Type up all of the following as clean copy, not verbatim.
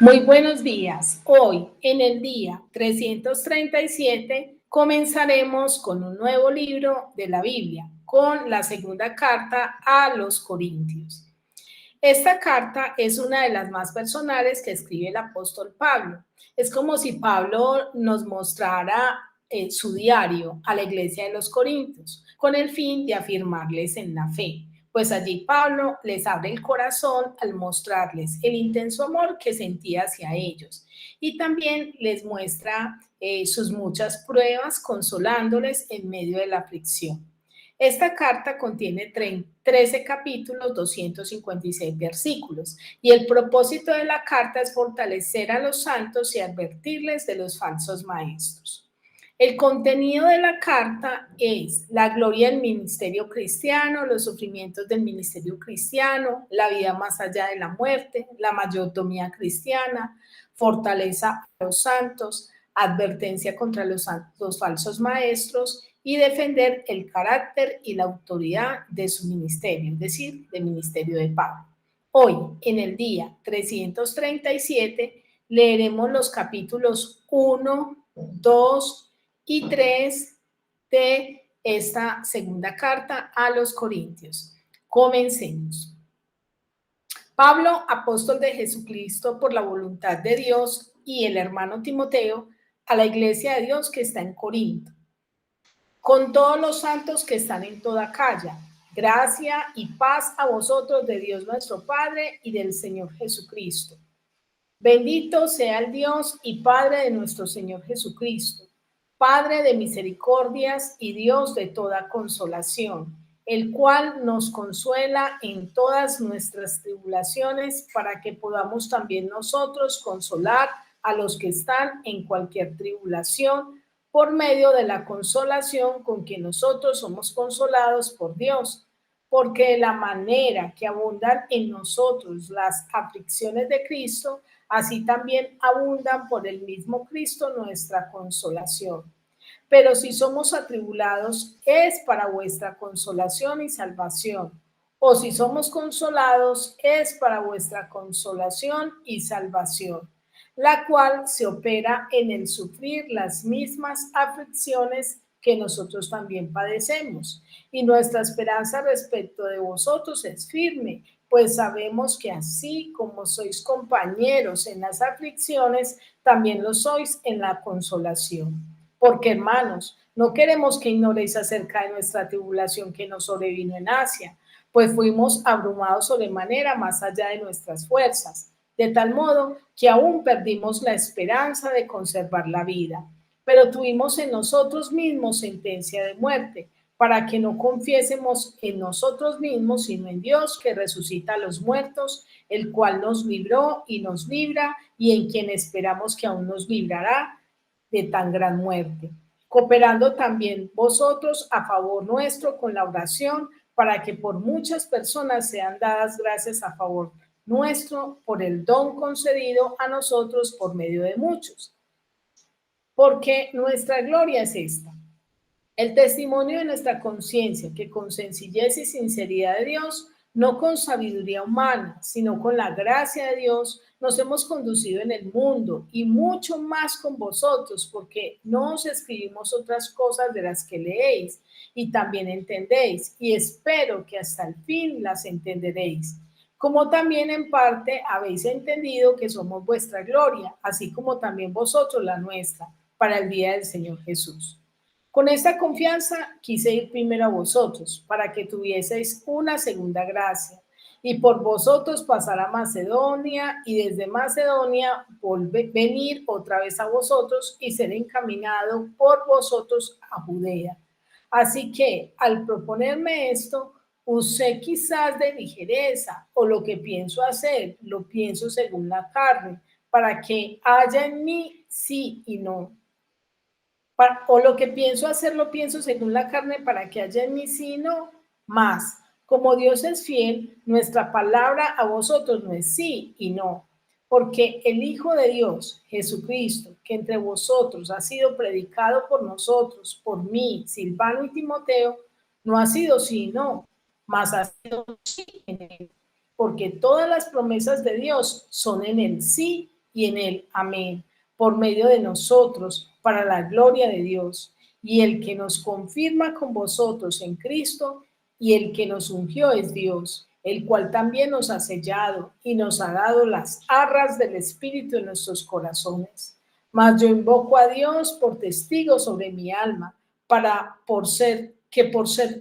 Muy buenos días. Hoy, en el día 337, comenzaremos con un nuevo libro de la Biblia, con la segunda carta a los Corintios. Esta carta es una de las más personales que escribe el apóstol Pablo. Es como si Pablo nos mostrara su diario a la iglesia de los Corintios, con el fin de afirmarles en la fe. Pues allí Pablo les abre el corazón al mostrarles el intenso amor que sentía hacia ellos y también les muestra sus muchas pruebas consolándoles en medio de la aflicción. Esta carta contiene 13 capítulos, 256 versículos, y el propósito de la carta es fortalecer a los santos y advertirles de los falsos maestros. El contenido de la carta es la gloria del ministerio cristiano, los sufrimientos del ministerio cristiano, la vida más allá de la muerte, la mayordomía cristiana, fortaleza a los santos, advertencia contra los falsos maestros y defender el carácter y la autoridad de su ministerio, es decir, del ministerio de Pablo. Hoy, en el día 337, leeremos los capítulos 1, 2 y 3 de esta segunda carta a los Corintios. Comencemos. Pablo, apóstol de Jesucristo por la voluntad de Dios, y el hermano Timoteo, a la iglesia de Dios que está en Corinto, con todos los santos que están en toda Acaya. Gracia y paz a vosotros de Dios nuestro Padre y del Señor Jesucristo. Bendito sea el Dios y Padre de nuestro Señor Jesucristo, Padre de misericordias y Dios de toda consolación, el cual nos consuela en todas nuestras tribulaciones para que podamos también nosotros consolar a los que están en cualquier tribulación por medio de la consolación con que nosotros somos consolados por Dios, porque de la manera que abundan en nosotros las aflicciones de Cristo, así también abundan por el mismo Cristo nuestra consolación. Pero si somos atribulados, es para vuestra consolación y salvación. O si somos consolados, es para vuestra consolación y salvación, la cual se opera en el sufrir las mismas aflicciones que nosotros también padecemos. Y nuestra esperanza respecto de vosotros es firme, pues sabemos que así como sois compañeros en las aflicciones, también lo sois en la consolación. Porque, hermanos, no queremos que ignoréis acerca de nuestra tribulación que nos sobrevino en Asia, pues fuimos abrumados sobremanera más allá de nuestras fuerzas, de tal modo que aún perdimos la esperanza de conservar la vida. Pero tuvimos en nosotros mismos sentencia de muerte, para que no confiésemos en nosotros mismos, sino en Dios que resucita a los muertos, el cual nos libró y nos libra, y en quien esperamos que aún nos librará de tan gran muerte, cooperando también vosotros a favor nuestro con la oración, para que por muchas personas sean dadas gracias a favor nuestro por el don concedido a nosotros por medio de muchos. Porque nuestra gloria es esta: el testimonio de nuestra conciencia, que con sencillez y sinceridad de Dios, no con sabiduría humana, sino con la gracia de Dios, nos hemos conducido en el mundo, y mucho más con vosotros, porque no os escribimos otras cosas de las que leéis y también entendéis, y espero que hasta el fin las entenderéis. Como también en parte habéis entendido que somos vuestra gloria, así como también vosotros la nuestra, para el día del Señor Jesús. Con esta confianza quise ir primero a vosotros, para que tuvieseis una segunda gracia, y por vosotros pasar a Macedonia, y desde Macedonia venir otra vez a vosotros y ser encaminado por vosotros a Judea. Así que al proponerme esto, usé quizás de ligereza, o lo que pienso hacer, lo pienso según la carne, para que haya en mí sí y no. O lo que pienso hacer lo pienso según la carne, para que haya en mí sí y no. Más, como Dios es fiel, nuestra palabra a vosotros no es sí y no, porque el Hijo de Dios, Jesucristo, que entre vosotros ha sido predicado por nosotros, por mí, Silvano y Timoteo, no ha sido sí y no, más ha sido sí en él, porque todas las promesas de Dios son en el sí y en Él. Amén. Por medio de nosotros, para la gloria de Dios. Y el que nos confirma con vosotros en Cristo y el que nos ungió es Dios, el cual también nos ha sellado y nos ha dado las arras del Espíritu en nuestros corazones. Mas yo invoco a Dios por testigo sobre mi alma, por ser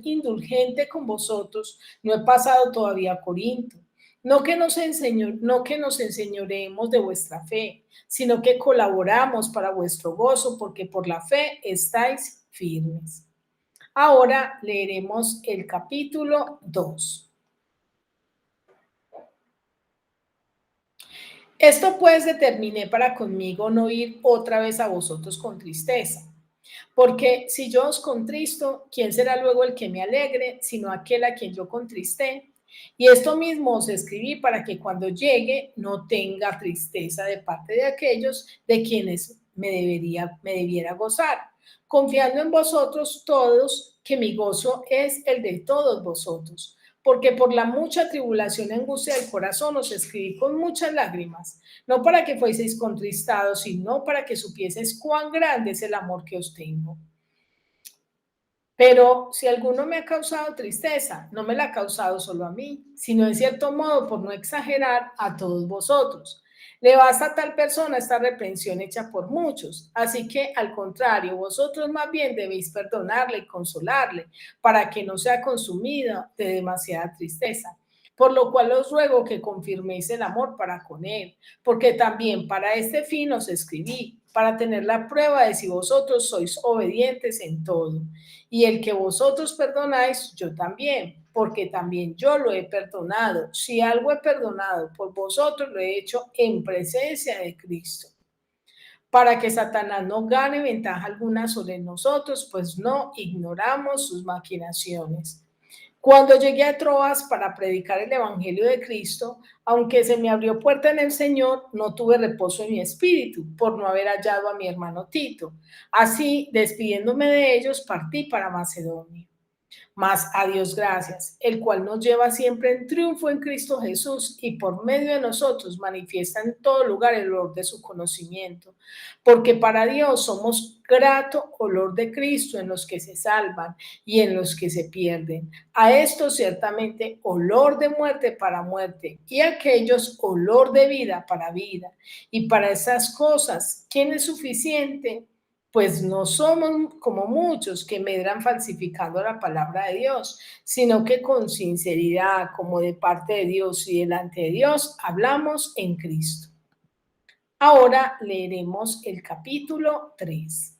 indulgente con vosotros, no he pasado todavía a Corinto. No que nos enseñoremos de vuestra fe, sino que colaboramos para vuestro gozo, porque por la fe estáis firmes. Ahora leeremos el capítulo 2. Esto pues determiné para conmigo no ir otra vez a vosotros con tristeza. Porque si yo os contristo, ¿quién será luego el que me alegre, sino aquel a quien yo contristé? Y esto mismo os escribí para que cuando llegue no tenga tristeza de parte de aquellos de quienes me debiera gozar, confiando en vosotros todos, que mi gozo es el de todos vosotros. Porque por la mucha tribulación y angustia del corazón os escribí con muchas lágrimas, no para que fueseis contristados, sino para que supieseis cuán grande es el amor que os tengo. Pero si alguno me ha causado tristeza, no me la ha causado solo a mí, sino en cierto modo, por no exagerar, a todos vosotros. Le basta a tal persona esta reprensión hecha por muchos. Así que, al contrario, vosotros más bien debéis perdonarle y consolarle, para que no sea consumida de demasiada tristeza. Por lo cual os ruego que confirméis el amor para con él, porque también para este fin os escribí, para tener la prueba de si vosotros sois obedientes en todo. Y el que vosotros perdonáis, yo también, porque también yo lo he perdonado. Si algo he perdonado por vosotros, lo he hecho en presencia de Cristo, para que Satanás no gane ventaja alguna sobre nosotros, pues no ignoramos sus maquinaciones. Cuando llegué a Troas para predicar el Evangelio de Cristo, aunque se me abrió puerta en el Señor, no tuve reposo en mi espíritu por no haber hallado a mi hermano Tito. Así, despidiéndome de ellos, partí para Macedonia. Mas a Dios gracias, el cual nos lleva siempre en triunfo en Cristo Jesús y por medio de nosotros manifiesta en todo lugar el olor de su conocimiento. Porque para Dios somos grato olor de Cristo en los que se salvan y en los que se pierden. A estos ciertamente olor de muerte para muerte y a aquellos olor de vida para vida. Y para esas cosas, ¿quién es suficiente? Pues no somos como muchos que medran falsificando la palabra de Dios, sino que con sinceridad, como de parte de Dios y delante de Dios, hablamos en Cristo. Ahora leeremos el capítulo 3.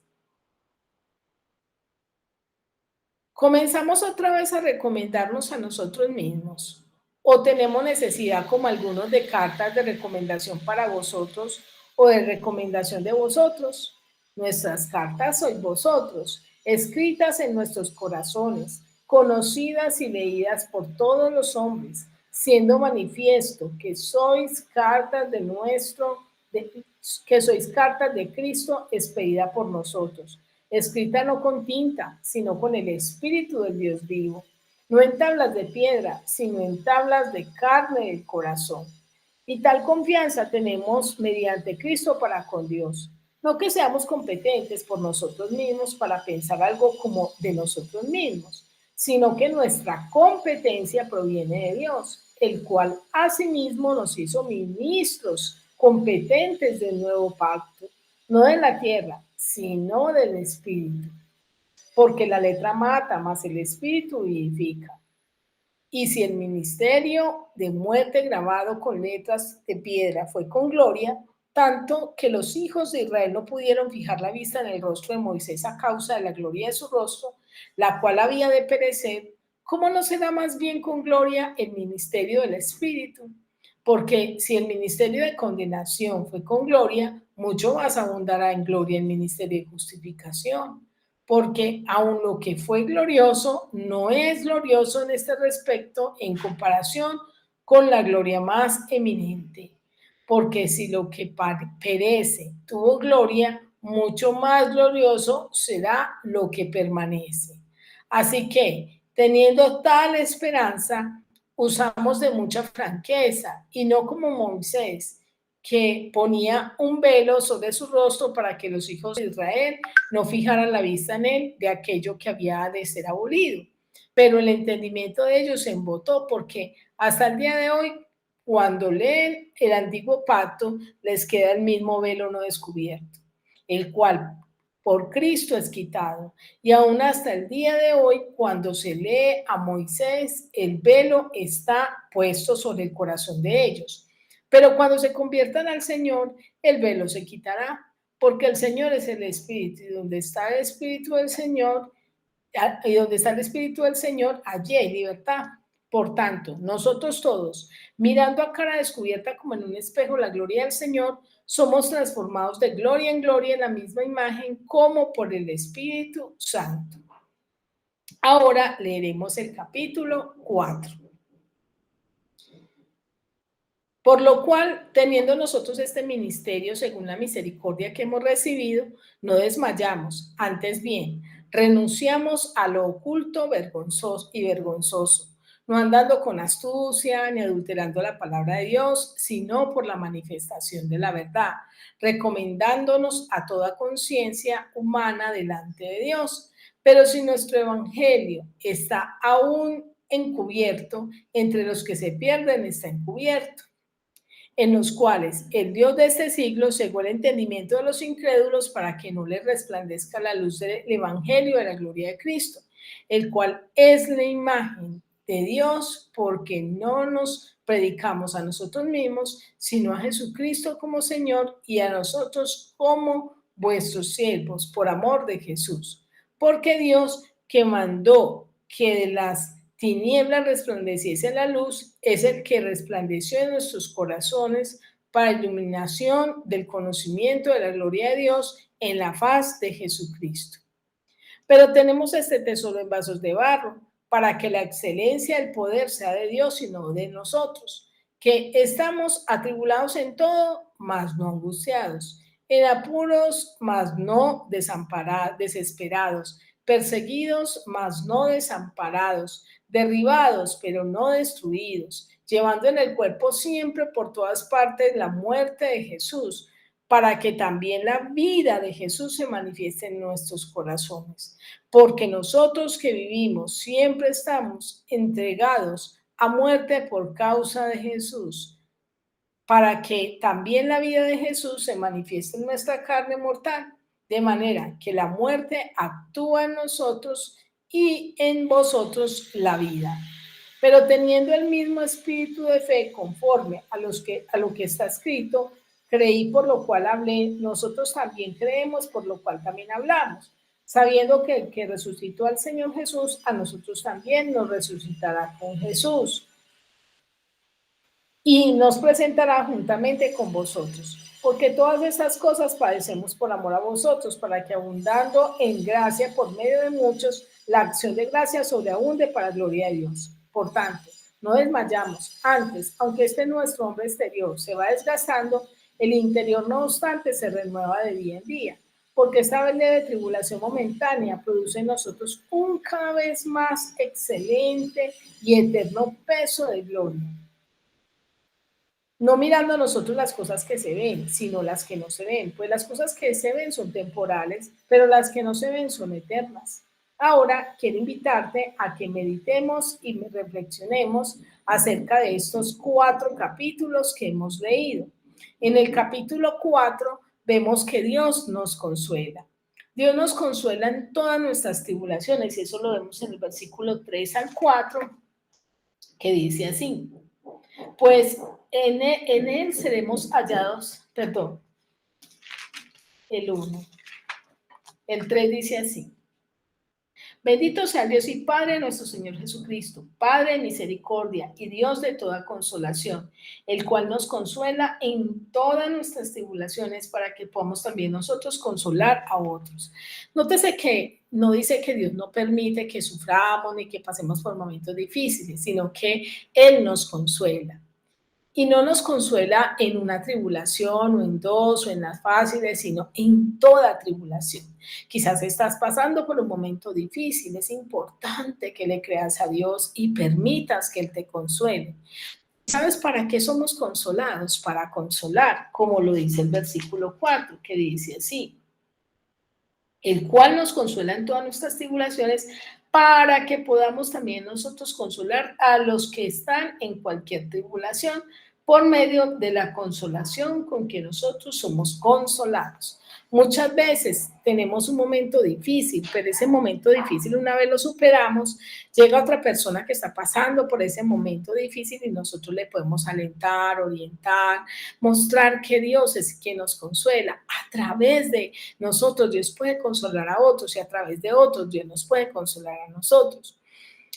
Comenzamos otra vez a recomendarnos a nosotros mismos. ¿O tenemos necesidad, como algunos, de cartas de recomendación para vosotros o de recomendación de vosotros? Nuestras cartas sois vosotros, escritas en nuestros corazones, conocidas y leídas por todos los hombres, siendo manifiesto que sois cartas que sois cartas de Cristo expedida por nosotros, escrita no con tinta, sino con el Espíritu del Dios vivo, no en tablas de piedra, sino en tablas de carne del corazón. Y tal confianza tenemos mediante Cristo para con Dios. No que seamos competentes por nosotros mismos para pensar algo como de nosotros mismos, sino que nuestra competencia proviene de Dios, el cual asimismo nos hizo ministros competentes del nuevo pacto, no de la tierra, sino del Espíritu. Porque la letra mata, mas el Espíritu vivifica. Y si el ministerio de muerte grabado con letras de piedra fue con gloria, tanto que los hijos de Israel no pudieron fijar la vista en el rostro de Moisés a causa de la gloria de su rostro, la cual había de perecer, ¿cómo no será más bien con gloria el ministerio del Espíritu? Porque si el ministerio de condenación fue con gloria, mucho más abundará en gloria el ministerio de justificación. Porque aun lo que fue glorioso no es glorioso en este respecto en comparación con la gloria más eminente. Porque si lo que perece tuvo gloria, mucho más glorioso será lo que permanece. Así que, teniendo tal esperanza, usamos de mucha franqueza y no como Moisés, que ponía un velo sobre su rostro para que los hijos de Israel no fijaran la vista en él de aquello que había de ser abolido. Pero el entendimiento de ellos se embotó porque hasta el día de hoy, cuando leen el antiguo pacto, les queda el mismo velo no descubierto, el cual por Cristo es quitado. Y aún hasta el día de hoy, cuando se lee a Moisés, el velo está puesto sobre el corazón de ellos. Pero cuando se conviertan al Señor, el velo se quitará, porque el Señor es el Espíritu, y donde está el Espíritu del Señor, y donde está el Espíritu del Señor, allí hay libertad. Por tanto, nosotros todos, mirando a cara descubierta como en un espejo la gloria del Señor, somos transformados de gloria en gloria en la misma imagen como por el Espíritu Santo. Ahora leeremos el capítulo 4. Por lo cual, teniendo nosotros este ministerio según la misericordia que hemos recibido, no desmayamos, antes bien, renunciamos a lo oculto vergonzoso, no andando con astucia ni adulterando la palabra de Dios, sino por la manifestación de la verdad, recomendándonos a toda conciencia humana delante de Dios. Pero si nuestro evangelio está aún encubierto, entre los que se pierden está encubierto, en los cuales el Dios de este siglo cegó el entendimiento de los incrédulos para que no les resplandezca la luz del evangelio de la gloria de Cristo, el cual es la imagen de Dios, porque no nos predicamos a nosotros mismos, sino a Jesucristo como Señor y a nosotros como vuestros siervos, por amor de Jesús. Porque Dios, que mandó que de las tinieblas resplandeciese la luz, es el que resplandeció en nuestros corazones para iluminación del conocimiento de la gloria de Dios en la faz de Jesucristo. Pero tenemos este tesoro en vasos de barro, para que la excelencia del poder sea de Dios y no de nosotros, que estamos atribulados en todo, mas no angustiados, en apuros, mas no desesperados, perseguidos, mas no desamparados, derribados, pero no destruidos, llevando en el cuerpo siempre por todas partes la muerte de Jesús, para que también la vida de Jesús se manifieste en nuestros corazones. Porque nosotros que vivimos siempre estamos entregados a muerte por causa de Jesús, para que también la vida de Jesús se manifieste en nuestra carne mortal, de manera que la muerte actúa en nosotros y en vosotros la vida. Pero teniendo el mismo espíritu de fe conforme a lo que está escrito, creí por lo cual hablé, nosotros también creemos por lo cual también hablamos, sabiendo que el que resucitó al Señor Jesús, a nosotros también nos resucitará con Jesús y nos presentará juntamente con vosotros. Porque todas estas cosas padecemos por amor a vosotros, para que abundando en gracia por medio de muchos, la acción de gracia sobreabunde para gloria de Dios. Por tanto, no desmayamos. Antes, aunque este nuestro hombre exterior se va desgastando, el interior no obstante se renueva de día en día. Porque esta leve tribulación momentánea produce en nosotros un cada vez más excelente y eterno peso de gloria, no mirando a nosotros las cosas que se ven, sino las que no se ven, pues las cosas que se ven son temporales, pero las que no se ven son eternas. Ahora quiero invitarte a que meditemos y reflexionemos acerca de estos 4 capítulos que hemos leído. En el capítulo 4 vemos que Dios nos consuela. Dios nos consuela en todas nuestras tribulaciones y eso lo vemos en el versículo 3 al 4, que dice así: pues en él seremos hallados, perdón, el 1. El 3 dice así: bendito sea Dios y Padre de nuestro Señor Jesucristo, Padre de misericordia y Dios de toda consolación, el cual nos consuela en todas nuestras tribulaciones para que podamos también nosotros consolar a otros. Nótese que no dice que Dios no permite que suframos ni que pasemos por momentos difíciles, sino que Él nos consuela. Y no nos consuela en una tribulación o en dos o en las fáciles, sino en toda tribulación. Quizás estás pasando por un momento difícil, es importante que le creas a Dios y permitas que Él te consuele. ¿Sabes para qué somos consolados? Para consolar, como lo dice el versículo 4, que dice así: el cual nos consuela en todas nuestras tribulaciones, para que podamos también nosotros consolar a los que están en cualquier tribulación, por medio de la consolación con que nosotros somos consolados. Muchas veces tenemos un momento difícil, pero ese momento difícil, una vez lo superamos, llega otra persona que está pasando por ese momento difícil y nosotros le podemos alentar, orientar, mostrar que Dios es quien nos consuela. A través de nosotros Dios puede consolar a otros y a través de otros Dios nos puede consolar a nosotros.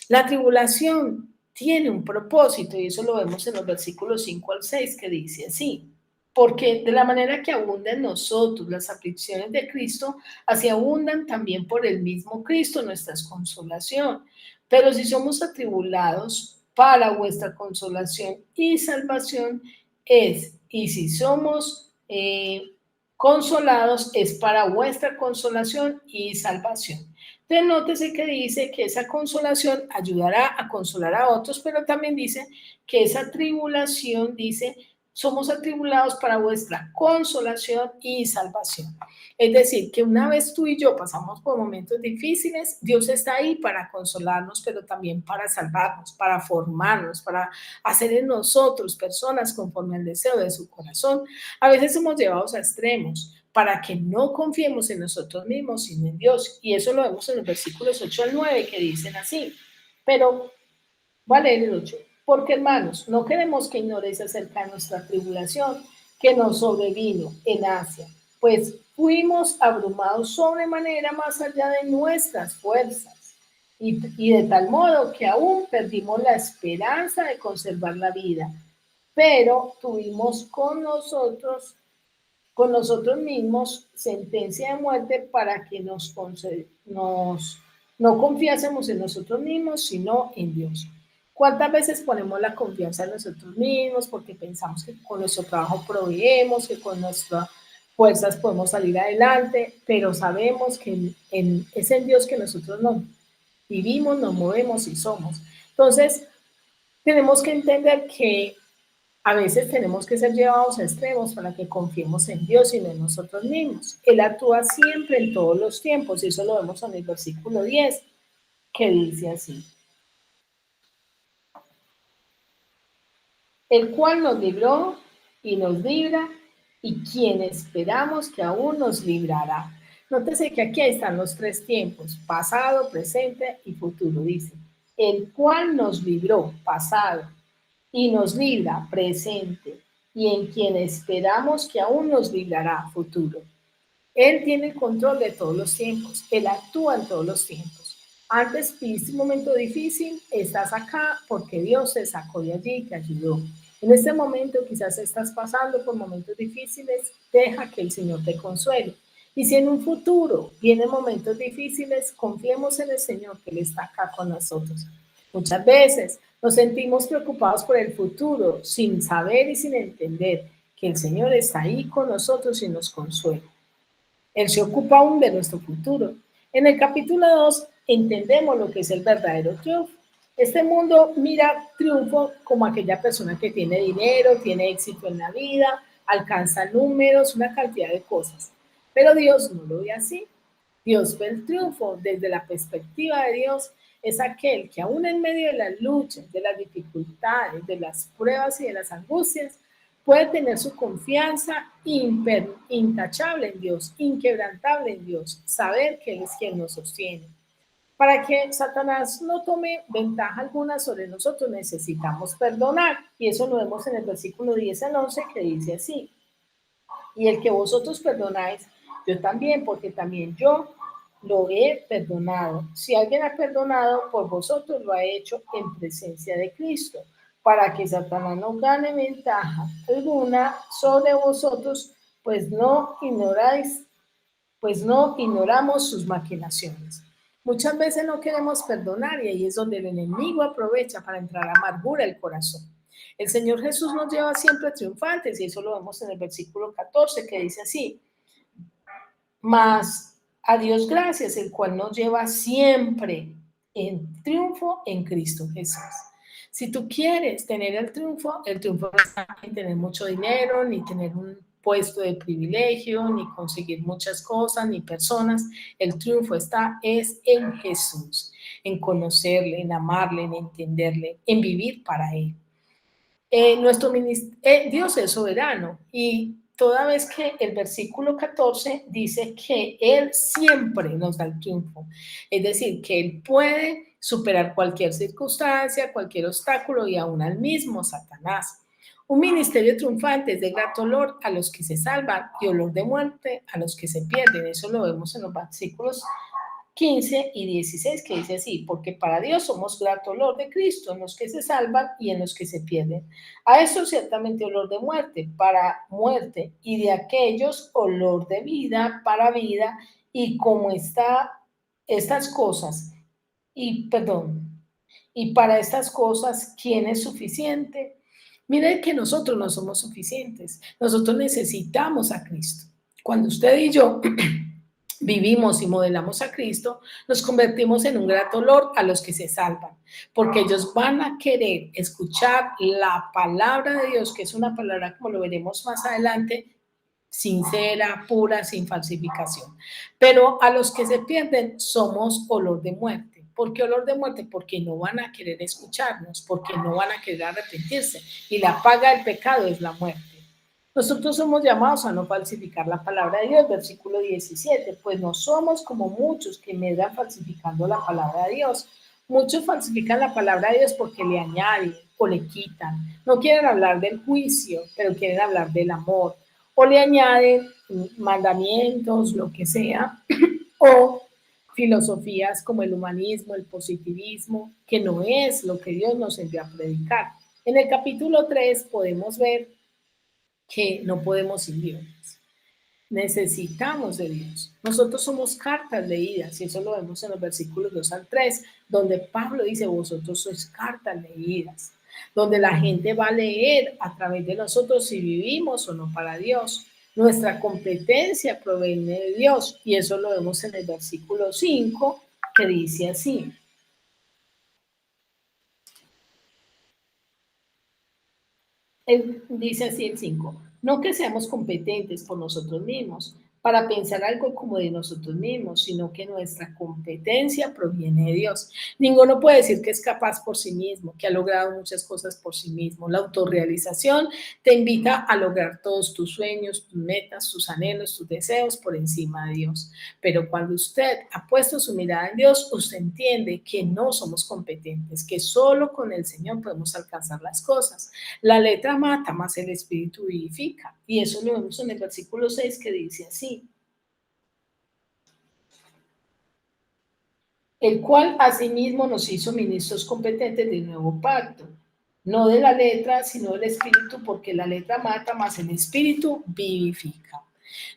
La tribulación tiene un propósito y eso lo vemos en los versículos 5 al 6, que dice así: porque de la manera que abundan en nosotros las aflicciones de Cristo, así abundan también por el mismo Cristo nuestras consolación. Pero si somos atribulados, para vuestra consolación y salvación es, y si somos consolados, es para vuestra consolación y salvación. Entonces, nótese que dice que esa consolación ayudará a consolar a otros, pero también dice que esa tribulación, dice, somos atribulados para vuestra consolación y salvación. Es decir, que una vez tú y yo pasamos por momentos difíciles, Dios está ahí para consolarnos, pero también para salvarnos, para formarnos, para hacer en nosotros personas conforme al deseo de su corazón. A veces somos llevados a extremos para que no confiemos en nosotros mismos, sino en Dios. Y eso lo vemos en los versículos 8 al 9, que dicen así. Pero, voy a leer el 8. Porque, hermanos, no queremos que ignoréis acerca de nuestra tribulación que nos sobrevino en Asia, pues fuimos abrumados sobremanera más allá de nuestras fuerzas, y de tal modo que aún perdimos la esperanza de conservar la vida, pero tuvimos con nosotros mismos sentencia de muerte para que no confiásemos en nosotros mismos, sino en Dios. ¿Cuántas veces ponemos la confianza en nosotros mismos porque pensamos que con nuestro trabajo proveemos, que con nuestras fuerzas podemos salir adelante, pero sabemos que es en Dios que nosotros nos vivimos, nos movemos y somos? Entonces, tenemos que entender que a veces tenemos que ser llevados a extremos para que confiemos en Dios y no en nosotros mismos. Él actúa siempre en todos los tiempos, y eso lo vemos en el versículo 10, que dice así: el cual nos libró y nos libra, y quien esperamos que aún nos librará. Nótese que aquí están los tres tiempos: pasado, presente y futuro. Dice, el cual nos libró, pasado, y nos libra, presente, y en quien esperamos que aún nos librará, futuro. Él tiene el control de todos los tiempos, Él actúa en todos los tiempos. Antes viviste un momento difícil, estás acá porque Dios te sacó de allí y te ayudó. En este momento quizás estás pasando por momentos difíciles, deja que el Señor te consuele. Y si en un futuro vienen momentos difíciles, confiemos en el Señor, que Él está acá con nosotros. Muchas veces nos sentimos preocupados por el futuro sin saber y sin entender que el Señor está ahí con nosotros y nos consuela. Él se ocupa aún de nuestro futuro. En el capítulo 2 entendemos lo que es el verdadero triunfo. Este mundo mira triunfo como aquella persona que tiene dinero, tiene éxito en la vida, alcanza números, una cantidad de cosas. Pero Dios no lo ve así. Dios ve el triunfo desde la perspectiva de Dios. Es aquel que aún en medio de las luchas, de las dificultades, de las pruebas y de las angustias, puede tener su confianza intachable en Dios, inquebrantable en Dios, saber que Él es quien nos sostiene. Para que Satanás no tome ventaja alguna sobre nosotros, necesitamos perdonar. Y eso lo vemos en el versículo 10 al 11, que dice así: y el que vosotros perdonáis, yo también, porque también yo lo he perdonado. Si alguien ha perdonado, por vosotros lo ha hecho en presencia de Cristo, para que Satanás no gane ventaja alguna sobre vosotros, pues no ignoramos sus maquinaciones. Muchas veces no queremos perdonar, y ahí es donde el enemigo aprovecha para entrar a amargura el corazón. El Señor Jesús nos lleva siempre triunfantes, y eso lo vemos en el versículo 14, que dice así: mas a Dios gracias, el cual nos lleva siempre en triunfo en Cristo Jesús. Si tú quieres tener el triunfo no está en tener mucho dinero, ni tener un puesto de privilegio, ni conseguir muchas cosas, ni personas. El triunfo es en Jesús, en conocerle, en amarle, en entenderle, en vivir para Él. Dios es soberano y toda vez que el versículo 14 dice que Él siempre nos da el triunfo, es decir, que Él puede superar cualquier circunstancia, cualquier obstáculo y aún al mismo Satanás. Un ministerio triunfante es de grato olor a los que se salvan y olor de muerte a los que se pierden. Eso lo vemos en los versículos 15 y 16, que dice así: porque para Dios somos grato olor de Cristo en los que se salvan y en los que se pierden. A eso ciertamente olor de muerte para muerte, y de aquellos olor de vida para vida. Y como estas cosas, y para estas cosas, ¿quién es suficiente? Miren que nosotros no somos suficientes, nosotros necesitamos a Cristo. Cuando usted y yo vivimos y modelamos a Cristo, nos convertimos en un grato olor a los que se salvan, porque ellos van a querer escuchar la palabra de Dios, que es una palabra, como lo veremos más adelante, sincera, pura, sin falsificación. Pero a los que se pierden somos olor de muerte. ¿Por qué olor de muerte? Porque no van a querer escucharnos, porque no van a querer arrepentirse, y la paga del pecado es la muerte. Nosotros somos llamados a no falsificar la palabra de Dios, versículo 17, pues no somos como muchos que medran falsificando la palabra de Dios. Muchos falsifican la palabra de Dios porque le añaden o le quitan. No quieren hablar del juicio, pero quieren hablar del amor. O le añaden mandamientos, lo que sea, o filosofías como el humanismo, el positivismo, que no es lo que Dios nos envió a predicar. En el capítulo 3 podemos ver que no podemos sin Dios. Necesitamos de Dios. Nosotros somos cartas leídas, y eso lo vemos en los versículos 2 al 3, donde Pablo dice: vosotros sois cartas leídas, donde la gente va a leer a través de nosotros si vivimos o no para Dios. Nuestra competencia proviene de Dios, y eso lo vemos en el versículo 5, que dice así: dice así el 5, no que seamos competentes por nosotros mismos, para pensar algo como de nosotros mismos, sino que nuestra competencia proviene de Dios. Ninguno puede decir que es capaz por sí mismo, que ha logrado muchas cosas por sí mismo. La autorrealización te invita a lograr todos tus sueños, tus metas, tus anhelos, tus deseos por encima de Dios. Pero cuando usted ha puesto su mirada en Dios, usted entiende que no somos competentes, que solo con el Señor podemos alcanzar las cosas. La letra mata, más el espíritu vivifica. Y eso lo vemos en el versículo 6, que dice así: el cual asimismo nos hizo ministros competentes del nuevo pacto, no de la letra, sino del espíritu, porque la letra mata, más el espíritu vivifica.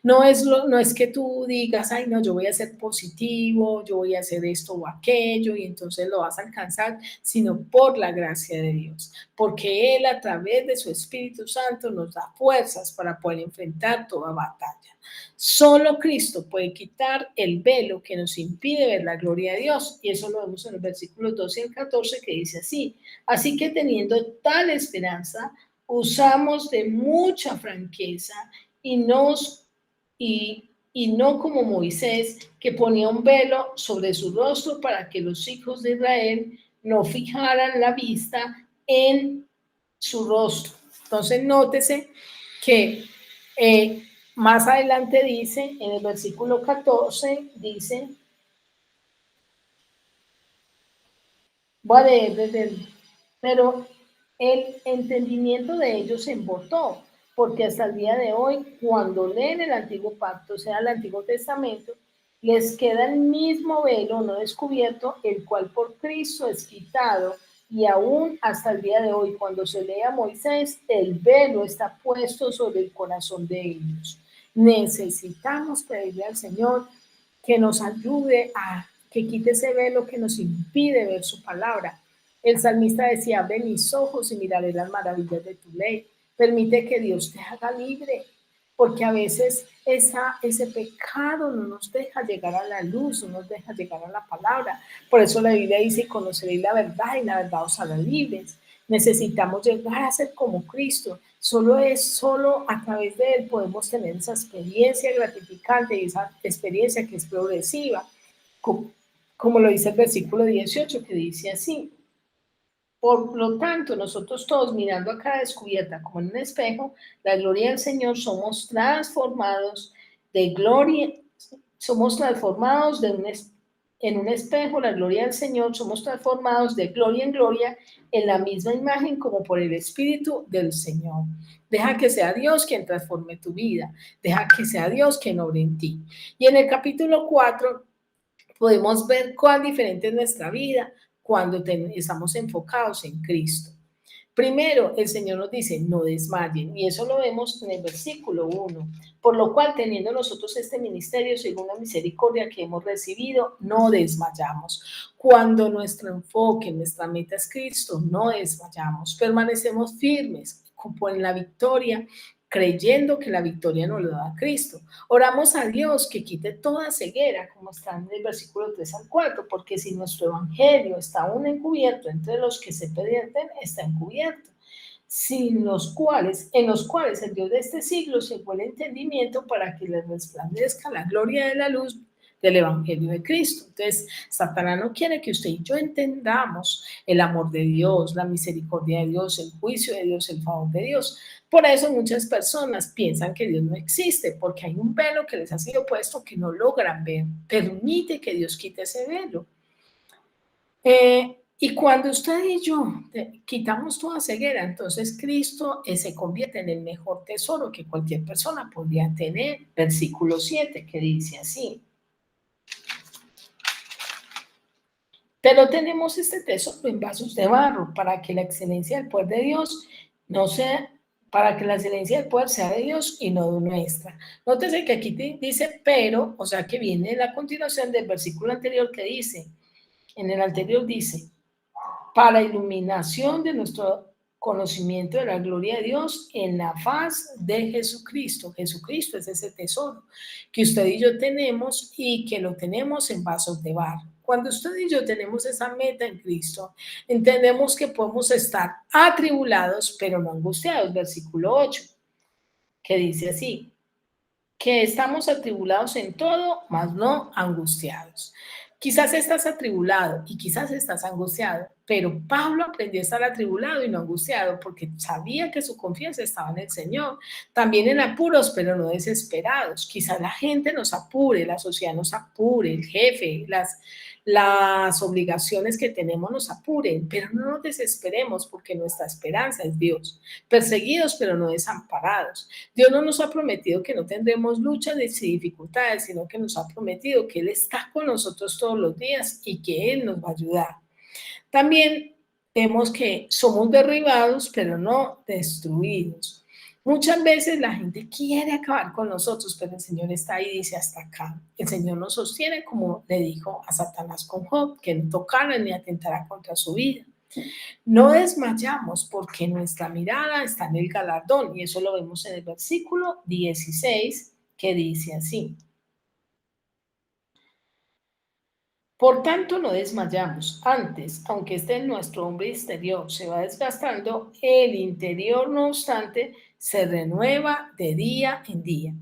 No es que tú digas: ay, no, yo voy a ser positivo, yo voy a hacer esto o aquello, y entonces lo vas a alcanzar, sino por la gracia de Dios, porque Él a través de su Espíritu Santo nos da fuerzas para poder enfrentar toda batalla. Solo Cristo puede quitar el velo que nos impide ver la gloria de Dios, y eso lo vemos en los versículos 12 y el 14, que dice así: así que teniendo tal esperanza, usamos de mucha franqueza y no como Moisés, que ponía un velo sobre su rostro para que los hijos de Israel no fijaran la vista en su rostro. Entonces, nótese que más adelante dice, en el versículo 14, dice, voy a leer desde pero el entendimiento de ellos se embotó, porque hasta el día de hoy, cuando leen el Antiguo Pacto, o sea, el Antiguo Testamento, les queda el mismo velo no descubierto, el cual por Cristo es quitado, y aún hasta el día de hoy, cuando se lee a Moisés, el velo está puesto sobre el corazón de ellos. Necesitamos pedirle al Señor que nos ayude a que quite ese velo que nos impide ver su palabra. El salmista decía: abre mis ojos y miraré las maravillas de tu ley. Permite que Dios te haga libre, porque a veces ese pecado no nos deja llegar a la luz, no nos deja llegar a la palabra. Por eso la Biblia dice: conoceréis la verdad y la verdad os hará libres. Necesitamos llegar a ser como Cristo. Solo a través de Él podemos tener esa experiencia gratificante y esa experiencia que es progresiva, como lo dice el versículo 18, que dice así: por lo tanto, nosotros todos mirando a cada descubierta como en un espejo, la gloria del Señor, somos transformados en un espejo, la gloria del Señor, somos transformados de gloria en gloria en la misma imagen como por el Espíritu del Señor. Deja que sea Dios quien transforme tu vida, deja que sea Dios quien obre en ti. Y en el capítulo 4 podemos ver cuán diferente es nuestra vida cuando estamos enfocados en Cristo. Primero, el Señor nos dice, no desmayen, y eso lo vemos en el versículo 1. Por lo cual, teniendo nosotros este ministerio, según la misericordia que hemos recibido, no desmayamos. Cuando nuestro enfoque, nuestra meta es Cristo, no desmayamos, permanecemos firmes en la victoria, creyendo que la victoria nos lo da Cristo. Oramos a Dios que quite toda ceguera, como está en el versículo 3 al 4, porque si nuestro evangelio está aún encubierto entre los que se pierden, está encubierto, en los cuales el Dios de este siglo cegó el entendimiento para que les resplandezca la gloria de la luz del evangelio de Cristo. Entonces, Satanás no quiere que usted y yo entendamos el amor de Dios, la misericordia de Dios, el juicio de Dios, el favor de Dios. Por eso muchas personas piensan que Dios no existe, porque hay un velo que les ha sido puesto que no logran ver. Permite que Dios quite ese velo. Y cuando usted y yo quitamos toda ceguera, entonces Cristo se convierte en el mejor tesoro que cualquier persona podría tener. Versículo 7, que dice así: pero tenemos este tesoro en vasos de barro para que la excelencia del poder de Dios no sea, para que la excelencia del poder sea de Dios y no de nuestra. Nótese que aquí dice pero, o sea que viene la continuación del versículo anterior que dice, en el anterior dice, para iluminación de nuestro conocimiento de la gloria de Dios en la faz de Jesucristo. Jesucristo es ese tesoro que usted y yo tenemos y que lo tenemos en vasos de barro. Cuando usted y yo tenemos esa meta en Cristo, entendemos que podemos estar atribulados, pero no angustiados. Versículo 8, que dice así, que estamos atribulados en todo, mas no angustiados. Quizás estás atribulado y quizás estás angustiado, pero Pablo aprendió a estar atribulado y no angustiado porque sabía que su confianza estaba en el Señor. También en apuros, pero no desesperados. Quizás la gente nos apure, la sociedad nos apure, el jefe, las obligaciones que tenemos nos apuren, pero no nos desesperemos porque nuestra esperanza es Dios. Perseguidos, pero no desamparados. Dios no nos ha prometido que no tendremos luchas ni dificultades, sino que nos ha prometido que Él está con nosotros todos los días y que Él nos va a ayudar. También vemos que somos derribados, pero no destruidos. Muchas veces la gente quiere acabar con nosotros, pero el Señor está ahí y dice hasta acá. El Señor nos sostiene, como le dijo a Satanás con Job, que no tocara ni atentara contra su vida. No desmayamos porque nuestra mirada está en el galardón, y eso lo vemos en el versículo 16, que dice así. Por tanto, no desmayamos. Antes, aunque nuestro hombre exterior se va desgastando, el interior, no obstante, se renueva de día en día.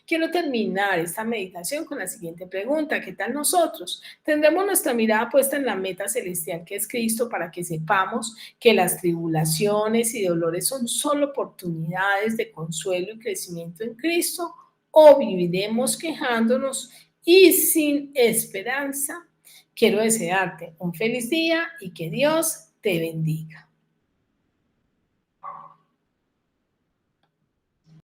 Quiero terminar esta meditación con la siguiente pregunta. ¿Qué tal nosotros? ¿Tendremos nuestra mirada puesta en la meta celestial que es Cristo para que sepamos que las tribulaciones y dolores son solo oportunidades de consuelo y crecimiento en Cristo? ¿O viviremos quejándonos y sin esperanza? Quiero desearte un feliz día y que Dios te bendiga.